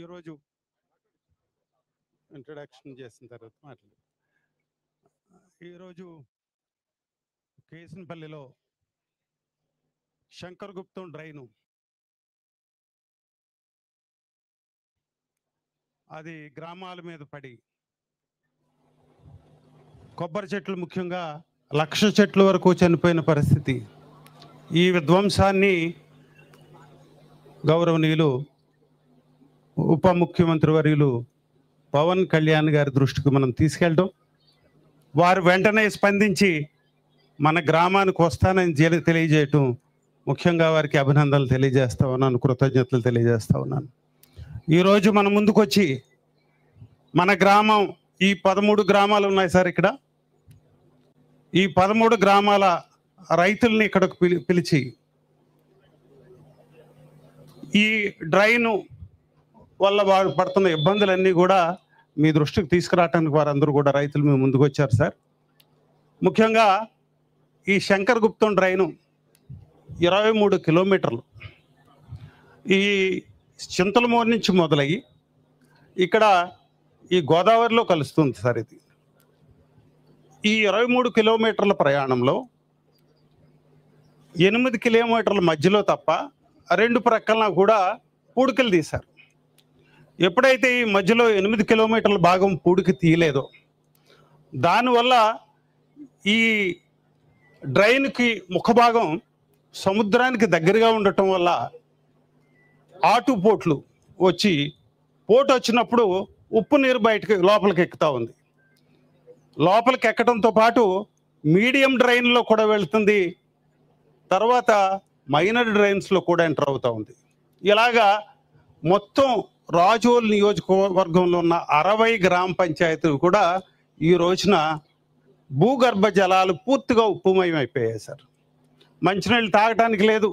ఈరోజు ఇంట్రడక్షన్ చేసిన తర్వాత మాట్లాడు. ఈరోజు కేసనపల్లిలో శంకరగుప్తం డ్రైను అది గ్రామాల మీద పడి కొబ్బరి చెట్లు ముఖ్యంగా 1,00,000 చెట్ల వరకు చనిపోయిన పరిస్థితి. ఈ విధ్వంసాన్ని గౌరవనీయులు ఉప ముఖ్యమంత్రి వర్యులు పవన్ కళ్యాణ్ గారి దృష్టికి మనం తీసుకెళ్ళడం, వారు వెంటనే స్పందించి మన గ్రామానికి వస్తానని తెలియజేయటం, ముఖ్యంగా వారికి అభినందనలు తెలియజేస్తా ఉన్నాను, కృతజ్ఞతలు తెలియజేస్తా ఉన్నాను. ఈరోజు మన ముందుకొచ్చి మన గ్రామం, ఈ 13 గ్రామాలు ఉన్నాయి సార్ ఇక్కడ, ఈ 13 గ్రామాల రైతుల్ని ఇక్కడకు పిలిచి ఈ డ్రైను వల్ల వారు పడుతున్న ఇబ్బందులన్నీ కూడా మీ దృష్టికి తీసుకురావడానికి వారందరూ కూడా రైతులు మీ ముందుకు వచ్చారు సార్. ముఖ్యంగా ఈ శంకరగుప్తం డ్రైను 23 కిలోమీటర్లు ఈ చింతలమూరు నుంచి మొదలయ్యి ఇక్కడ ఈ గోదావరిలో కలుస్తుంది సార్. ఇది ఈ 23 కిలోమీటర్ల ప్రయాణంలో 8 కిలోమీటర్ల మధ్యలో తప్ప 2 ప్రక్కలన కూడా పూడికలు తీశారు. ఎప్పుడైతే ఈ మధ్యలో 8 కిలోమీటర్ల భాగం పూడికి తీయలేదో, దానివల్ల ఈ డ్రైన్కి ముఖభాగం సముద్రానికి దగ్గరగా ఉండటం వల్ల ఆటుపోట్లు వచ్చి, పోటు వచ్చినప్పుడు ఉప్పు నీరు బయటకి లోపలికి ఎక్కుతూ ఉంది. లోపలికి ఎక్కడంతో పాటు మీడియం డ్రైన్లో కూడా వెళ్తుంది, తర్వాత మైనర్ డ్రైన్స్లో కూడా ఎంటర్ అవుతూ ఉంది. ఇలాగా మొత్తం రాజోల్ నియోజకవర్గంలో ఉన్న 60 గ్రామ పంచాయతీలు కూడా ఈ రోజున భూగర్భ జలాలు పూర్తిగా ఉప్పుమయం అయిపోయాయి సార్. మంచినీళ్ళు తాగటానికి లేదు.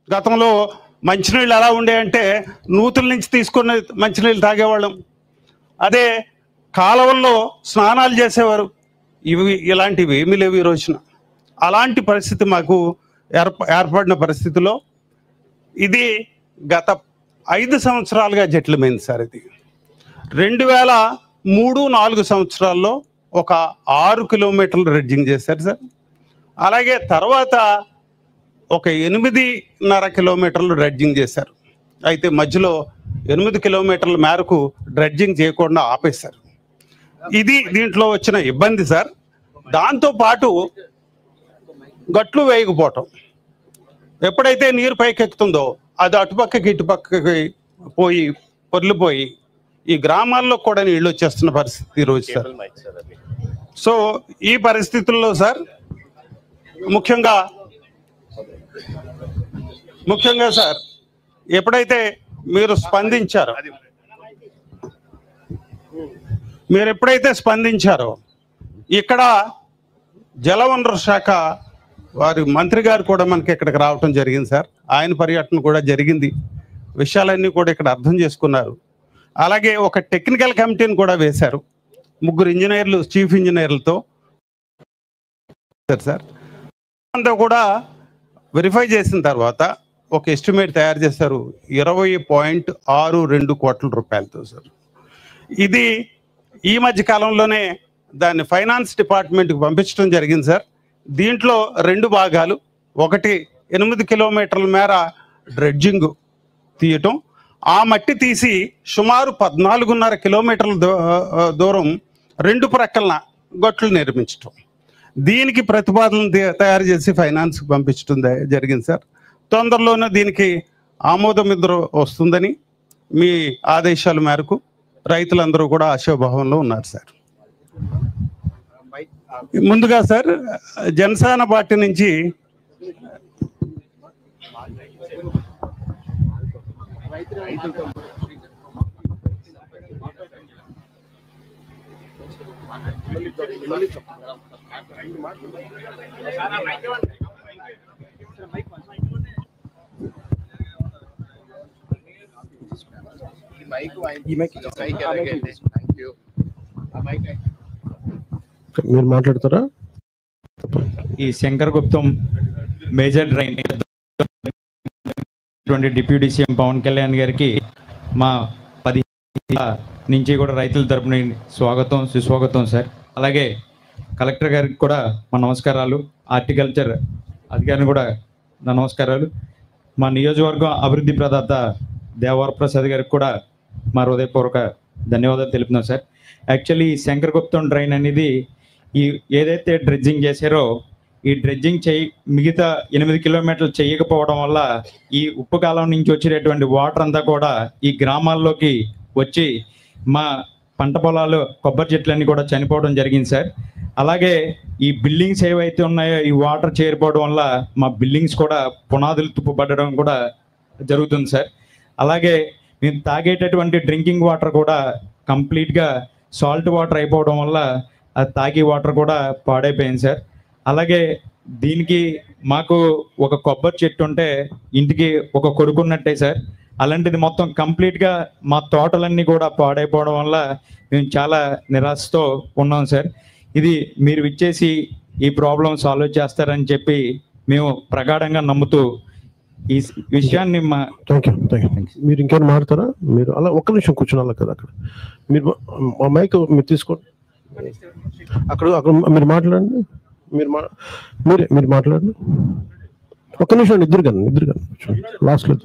గతంలో మంచినీళ్ళు ఎలా ఉండేయంటే నూతుల నుంచి తీసుకున్న మంచినీళ్ళు తాగేవాళ్ళం, అదే కాలువల్లో స్నానాలు చేసేవారు. ఇలాంటివి ఏమీ లేవు ఈ రోజున. అలాంటి పరిస్థితి మాకు ఏర్పడిన పరిస్థితిలో ఇది గత 5 సంవత్సరాలుగా జటిలమైంది సార్. ఇది 2003-4 సంవత్సరాల్లో ఒక 6 కిలోమీటర్లు రెడ్జింగ్ చేశారు సార్. అలాగే తర్వాత ఒక 8.5 కిలోమీటర్లు డ్రెడ్జింగ్ చేశారు. అయితే మధ్యలో 8 కిలోమీటర్ల మేరకు డ్రెడ్జింగ్ చేయకుండా ఆపేశారు. ఇది దీంట్లో వచ్చిన ఇబ్బంది సార్. దాంతోపాటు గట్లు వేయకపోవటం, ఎప్పుడైతే నీరు పైకెక్కుతుందో అది అటుపక్కకి ఇటుపక్కకి పోయి పొర్లిపోయి ఈ గ్రామాల్లో కూడా నీళ్ళు వచ్చేస్తున్న పరిస్థితి ఈరోజు సార్. సో ఈ పరిస్థితుల్లో సార్ ముఖ్యంగా సార్ ఎప్పుడైతే మీరు స్పందించారో ఇక్కడ జలవనరుల శాఖ వారి మంత్రి గారు కూడా మనకి ఇక్కడికి రావటం జరిగింది సార్. ఆయన పర్యటన కూడా జరిగింది, విషయాలన్నీ కూడా ఇక్కడ అర్థం చేసుకున్నారు. అలాగే ఒక టెక్నికల్ కమిటీని కూడా వేశారు, 3 ఇంజనీర్లు, చీఫ్ ఇంజనీర్లతో సార్. అంతా కూడా వెరిఫై చేసిన తర్వాత ఒక ఎస్టిమేట్ తయారు చేశారు 20.62 కోట్ల రూపాయలతో సార్. ఇది ఈ మధ్య కాలంలోనే దాన్ని ఫైనాన్స్ డిపార్ట్మెంట్కి పంపించడం జరిగింది సార్. దీంట్లో 2 భాగాలు, ఒకటి 8 కిలోమీటర్ల మేర డ్రెడ్జింగ్ తీయటం, ఆ మట్టి తీసి సుమారు 14.5 కిలోమీటర్ల దూరం 2 ప్రక్కలన గట్లు నిర్మించటం. దీనికి ప్రతిపాదనలు తయారు చేసి ఫైనాన్స్కి పంపించడం జరిగింది సార్. తొందరలోనే దీనికి ఆమోదం వస్తుందని మీ ఆదేశాల మేరకు రైతులందరూ కూడా ఆశాభావంలో ఉన్నారు సార్. ముందుగా సార్ జనసేన పార్టీ నుంచి మీరు మాట్లాడతారా? ఈ Shankaraguptam major drain deputy CM Pawan Kalyan గారికి మా నుంచి కూడా రైతుల తరపున స్వాగతం సుస్వాగతం సార్. అలాగే కలెక్టర్ గారికి కూడా మా నమస్కారాలు, హార్టికల్చర్ అధికారిని కూడా నా నమస్కారాలు. మా నియోజకవర్గం అభివృద్ధి ప్రదాత దేవర ప్రసాద్ గారికి కూడా మా హృదయపూర్వక ధన్యవాదాలు తెలుపుతున్నాం సార్. యాక్చువల్లీ ఈ శంకరగుప్తం డ్రైన్ అనేది ఏదైతే డ్రెడ్జింగ్ చేశారో ఈ డ్రెడ్జింగ్ మిగతా 8 కిలోమీటర్లు చేయకపోవడం వల్ల ఈ ఉప్పు కాలం నుంచి వచ్చేటటువంటి వాటర్ అంతా కూడా ఈ గ్రామాల్లోకి వచ్చి మా పంట పొలాలు, కొబ్బరి చెట్లన్నీ కూడా చనిపోవడం జరిగింది సార్. అలాగే ఈ బిల్డింగ్స్ ఏవైతే ఉన్నాయో ఈ వాటర్ చేరిపోవడం వల్ల మా బిల్డింగ్స్ కూడా పునాదులు తుప్పుపడడం కూడా జరుగుతుంది సార్. అలాగే మేము తాగేటటువంటి డ్రింకింగ్ వాటర్ కూడా కంప్లీట్గా సాల్ట్ వాటర్ అయిపోవడం వల్ల అది తాగే వాటర్ కూడా పాడైపోయింది సార్. అలాగే దీనికి మాకు ఒక కొబ్బరి చెట్టు ఉంటే ఇంటికి ఒక కొడుకున్నట్టే సార్. అలాంటిది మొత్తం కంప్లీట్గా మా తోటలన్నీ కూడా పాడైపోవడం వల్ల మేము చాలా నిరాశతో ఉన్నాం సార్. ఇది మీరు ఇచ్చేసి ఈ ప్రాబ్లం సాల్వ్ చేస్తారని చెప్పి మేము ప్రగాఢంగా నమ్ముతూ ఈ విషయాన్ని థ్యాంక్ యూ. మీరు ఇంకేమైనా మాట్లాడతారా? మీరు అలా ఒక్క నిమిషం కూర్చున్నారు కదా అక్కడ. మీరు మా మైక్ మీరు తీసుకోండి, అక్కడ మీరు మాట్లాడండి. మీరు మాట్లాడండి. ఒక్క నిమిషం ఇద్దరు కానీ లాస్ట్లో